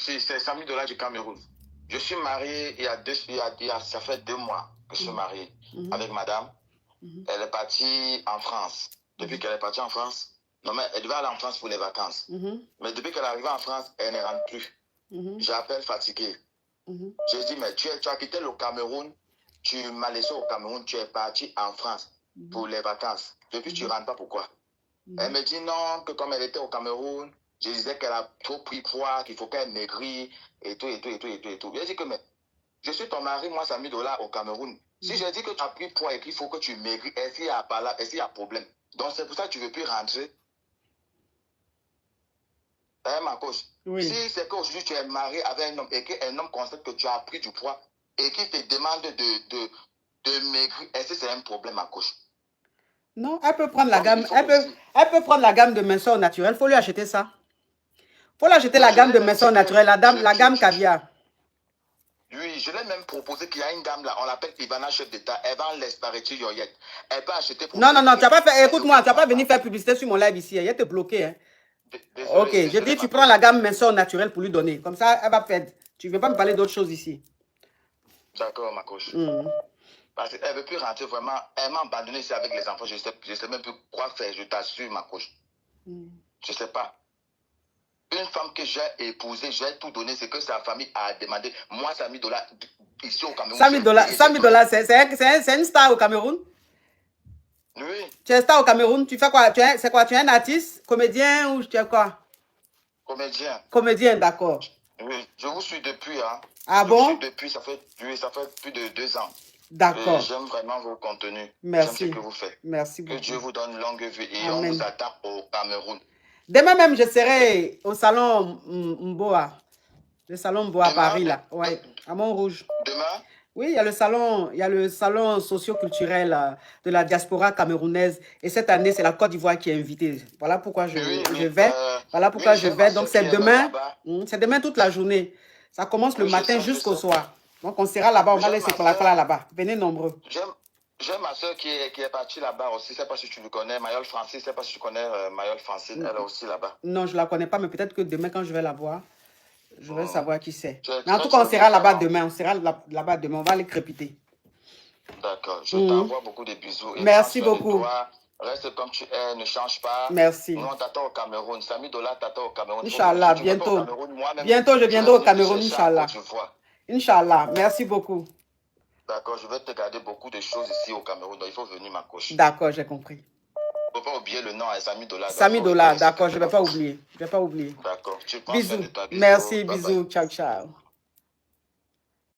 c'est Samy Dola du Cameroun. Je suis marié ça fait 2 mois que je suis marié avec madame. Elle est partie en France. Depuis qu'elle est partie en France, non mais elle devait aller en France pour les vacances. Mais depuis qu'elle est arrivée en France, elle ne rentre plus. J'appelle fatigué. Je dis, mais tu as quitté le Cameroun, tu m'as laissé au Cameroun, tu es parti en France pour les vacances. Depuis, tu ne rentres pas, pourquoi? Elle me dit non, que comme elle était au Cameroun, je disais qu'elle a trop pris poids, qu'il faut qu'elle maigrit, et tout. Je dis que, mais je suis ton mari, moi, Samy Dola, au Cameroun. Si je dis que tu as pris poids et qu'il faut que tu maigris, est-ce qu'il y a problème? Donc, c'est pour ça que tu ne veux plus rentrer. Ma coach. Oui. Si c'est qu'aujourd'hui tu es marié avec un homme et qu'un homme constate que tu as pris du poids et qu'il te demande de maigrir, est-ce que c'est un problème, ma coach? Non, elle peut prendre la gamme. Elle peut prendre la gamme de minceur naturelle. Il faut lui acheter ça. Il faut lui acheter la gamme de minceur naturelle, la gamme caviar. Oui, je l'ai même proposé qu'il y a une gamme là, on l'appelle Ivana Chef d'État. Elle vend l'esparetti yoyette. Elle peut acheter pour. Non, tu n'as pas fait. Écoute-moi, tu n'as pas venu faire publicité sur mon live ici. Elle te bloqué. Hein. Désolé, ok, je dis, tu prends la gamme minceur naturelle pour lui donner. Comme ça, elle va faire. Tu ne veux pas me parler d'autres choses ici. D'accord, ma coach. Parce qu'elle ne veut plus rentrer vraiment. Elle m'a abandonné ici avec les enfants. Je sais même plus quoi faire. Je t'assure, ma coach. Je ne sais pas. Une femme que j'ai épousée, j'ai tout donné, c'est que sa famille a demandé. Moi, Samy Dola, ici au Cameroun. Samy Dola, c'est une star au Cameroun? Oui. Tu es star au Cameroun, tu fais quoi? C'est quoi? Tu es un artiste, comédien ou tu es quoi? Comédien. Comédien, d'accord. Oui, je vous suis depuis. Hein. Ah bon? Je vous suis depuis, ça fait plus de 2 ans. D'accord. J'aime vraiment vos contenus. Merci. J'aime ce que vous faites. Merci beaucoup. Que Dieu vous donne longue vie et Amen. on vous attend au Cameroun. Demain même, je serai au salon Mboa. Le salon Mboa à Paris, là. Ouais, à Montrouge. Demain? Oui, il y a le salon socio-culturel de la diaspora camerounaise. Et cette année, c'est la Côte d'Ivoire qui est invitée. Voilà pourquoi je vais. Voilà pourquoi je vais. Donc, c'est demain. C'est demain toute la journée. Ça commence le matin jusqu'au soir. Donc, on sera là-bas. On va laisser pour la là-bas. Venez nombreux. J'ai ma soeur qui est partie là-bas aussi. Je ne sais pas si tu le connais. Mayol Francis. Je ne sais pas si tu connais Mayol Francis. Elle est aussi là-bas. Non, je ne la connais pas. Mais peut-être que demain, quand je vais la voir, je vais savoir qui c'est. Mais en tout cas, on sera là-bas demain. On sera là-bas demain. On va aller crépiter. D'accord. Je t'envoie beaucoup de bisous. Et merci beaucoup. Reste comme tu es. Ne change pas. Merci. Nous, on t'attend au Cameroun. Samy Dola t'attend au Cameroun. Inch'Allah, bientôt. Bientôt, je viendrai au Cameroun, Inch'Allah. Inch'Allah. Merci beaucoup. D'accord, je vais te garder beaucoup de choses ici au Cameroun. Donc, il faut venir, ma coach. D'accord, j'ai compris. Il ne faut pas oublier le nom, Samy Dola. Samy Dola, d'accord, je ne vais pas oublier. Je vais pas oublier. D'accord. Bisous. Merci, bisous. Ciao, ciao.